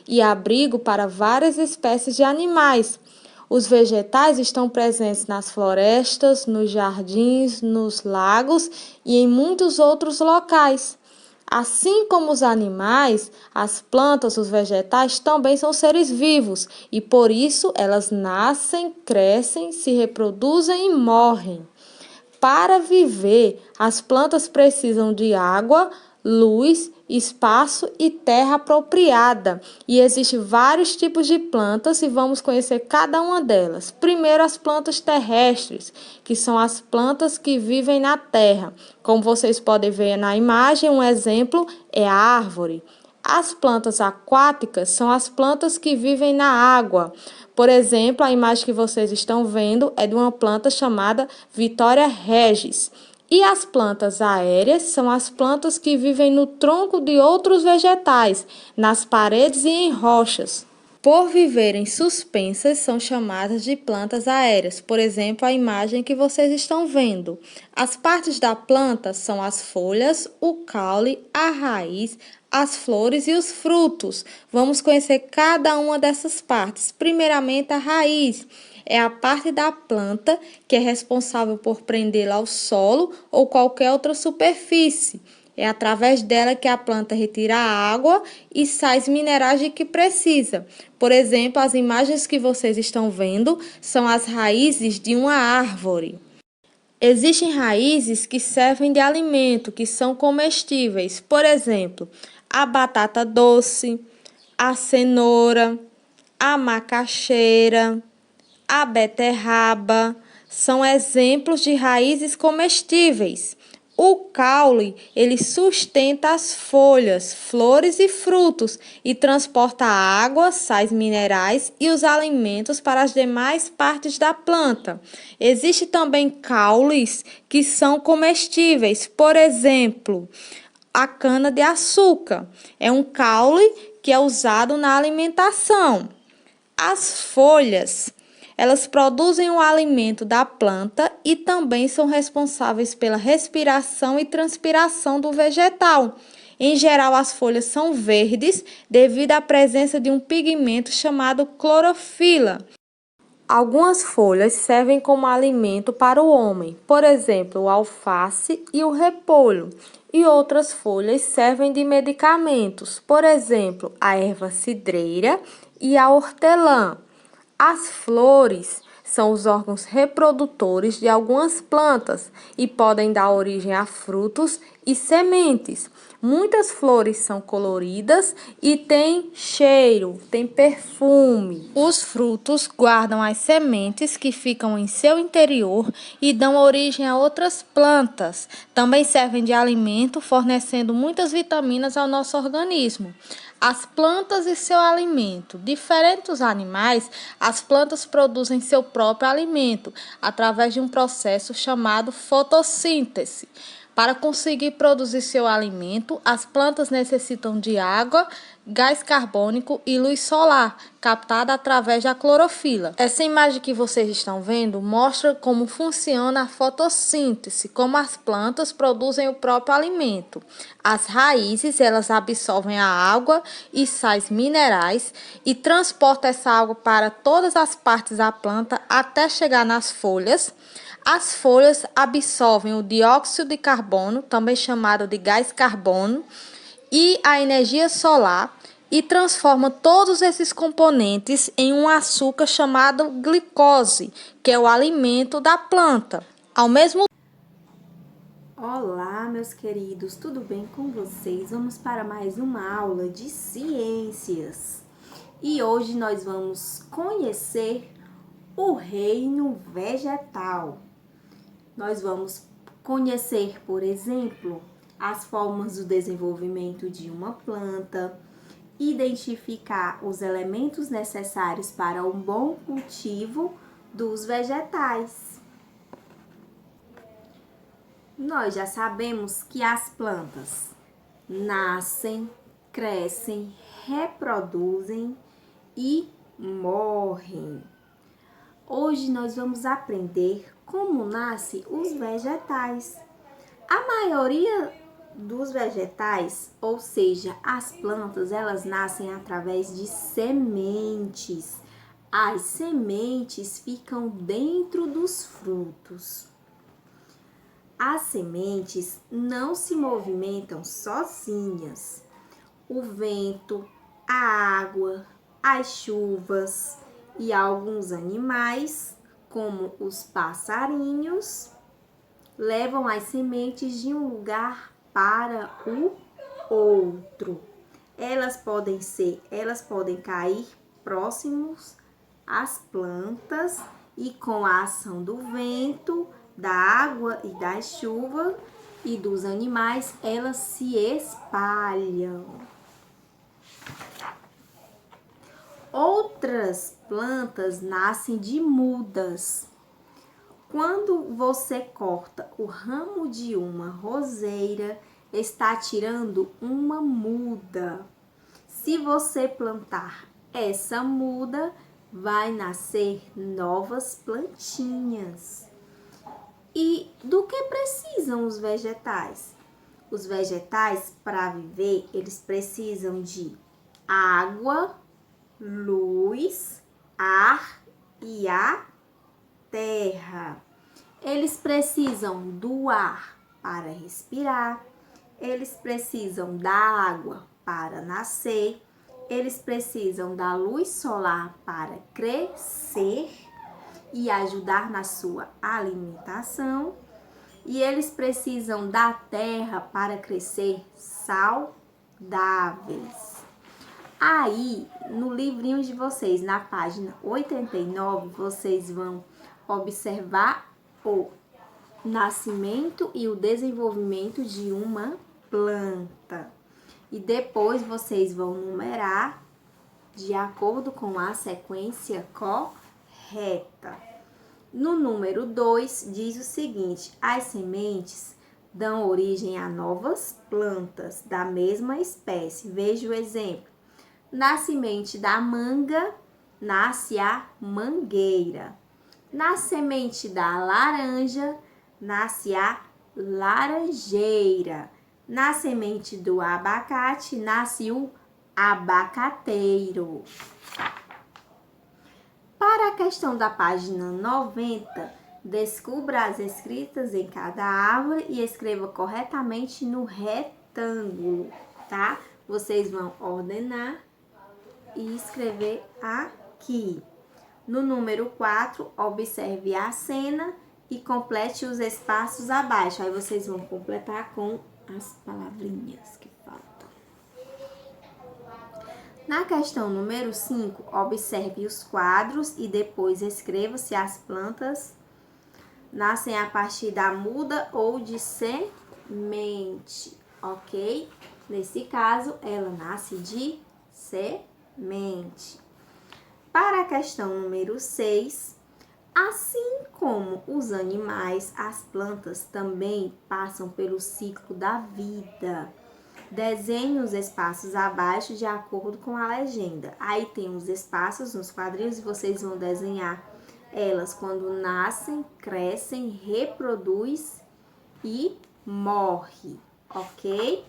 e abrigo para várias espécies de animais. Os vegetais estão presentes nas florestas, nos jardins, nos lagos e em muitos outros locais. Assim como os animais, as plantas, os vegetais também são seres vivos e por isso elas nascem, crescem, se reproduzem e morrem. Para viver, as plantas precisam de água, luz, espaço e terra apropriada. E existem vários tipos de plantas e vamos conhecer cada uma delas. Primeiro, as plantas terrestres, que são as plantas que vivem na terra. Como vocês podem ver na imagem, um exemplo é a árvore. As plantas aquáticas são as plantas que vivem na água. Por exemplo, a imagem que vocês estão vendo é de uma planta chamada Vitória Regis. E as plantas aéreas são as plantas que vivem no tronco de outros vegetais, nas paredes e em rochas. Por viverem suspensas, são chamadas de plantas aéreas. Por exemplo, a imagem que vocês estão vendo. As partes da planta são as folhas, o caule, a raiz, as flores e os frutos. Vamos conhecer cada uma dessas partes. Primeiramente, a raiz. É a parte da planta que é responsável por prendê-la ao solo ou qualquer outra superfície. É através dela que a planta retira a água e sais minerais de que precisa. Por exemplo, as imagens que vocês estão vendo são as raízes de uma árvore. Existem raízes que servem de alimento, que são comestíveis. Por exemplo, a batata doce, a cenoura, a macaxeira, a beterraba são exemplos de raízes comestíveis. O caule, ele sustenta as folhas, flores e frutos e transporta a água, sais minerais e os alimentos para as demais partes da planta. Existem também caules que são comestíveis, por exemplo, a cana-de-açúcar. É um caule que é usado na alimentação. As folhas, elas produzem o alimento da planta e também são responsáveis pela respiração e transpiração do vegetal. Em geral, as folhas são verdes devido à presença de um pigmento chamado clorofila. Algumas folhas servem como alimento para o homem, por exemplo, o alface e o repolho. E outras folhas servem de medicamentos, por exemplo, a erva cidreira e a hortelã. As flores são os órgãos reprodutores de algumas plantas e podem dar origem a frutos e sementes. Muitas flores são coloridas e têm cheiro, têm perfume. Os frutos guardam as sementes que ficam em seu interior e dão origem a outras plantas. Também servem de alimento, fornecendo muitas vitaminas ao nosso organismo. As plantas e seu alimento. Diferente dos animais, as plantas produzem seu próprio alimento através de um processo chamado fotossíntese. Para conseguir produzir seu alimento, as plantas necessitam de água, gás carbônico e luz solar, captada através da clorofila. Essa imagem que vocês estão vendo mostra como funciona a fotossíntese, como as plantas produzem o próprio alimento. As raízes, elas absorvem a água e sais minerais e transportam essa água para todas as partes da planta até chegar nas folhas. As folhas absorvem o dióxido de carbono, também chamado de gás carbono, e a energia solar e transforma todos esses componentes em um açúcar chamado glicose, que é o alimento da planta. Olá, meus queridos, tudo bem com vocês? Vamos para mais uma aula de ciências. E hoje nós vamos conhecer o reino vegetal. Nós vamos conhecer, por exemplo, as formas do desenvolvimento de uma planta, identificar os elementos necessários para um bom cultivo dos vegetais. Nós já sabemos que as plantas nascem, crescem, reproduzem e morrem. Hoje nós vamos aprender como nascem os vegetais. A maioria dos vegetais, ou seja, as plantas, elas nascem através de sementes. As sementes ficam dentro dos frutos. As sementes não se movimentam sozinhas. O vento, a água, as chuvas e alguns animais, como os passarinhos, levam as sementes de um lugar para o outro. Elas podem cair próximos às plantas e com a ação do vento, da água e da chuva e dos animais, elas se espalham. Outras plantas nascem de mudas. Quando você corta o ramo de uma roseira, está tirando uma muda. Se você plantar essa muda, vai nascer novas plantinhas. E do que precisam os vegetais? Os vegetais, para viver, eles precisam de água, luz, ar e a terra. Eles precisam do ar para respirar, eles precisam da água para nascer, eles precisam da luz solar para crescer e ajudar na sua alimentação, e eles precisam da terra para crescer saudáveis. Aí, no livrinho de vocês, na página 89, vocês vão observar o nascimento e o desenvolvimento de uma planta. E depois vocês vão numerar de acordo com a sequência correta. No número 2, diz o seguinte: as sementes dão origem a novas plantas da mesma espécie. Veja o exemplo. Na semente da manga, nasce a mangueira. Na semente da laranja, nasce a laranjeira. Na semente do abacate, nasce o abacateiro. Para a questão da página 90, descubra as escritas em cada árvore e escreva corretamente no retângulo, tá? Vocês vão ordenar e escrever aqui. No número 4, observe a cena e complete os espaços abaixo. Aí vocês vão completar com as palavrinhas que faltam. Na questão número 5, observe os quadros e depois escreva se as plantas nascem a partir da muda ou de semente, ok? Nesse caso, ela nasce de semente. Para a questão número 6, assim como os animais, as plantas também passam pelo ciclo da vida. Desenhe os espaços abaixo de acordo com a legenda. Aí tem os espaços nos quadrinhos e vocês vão desenhar elas quando nascem, crescem, reproduz e morre, ok?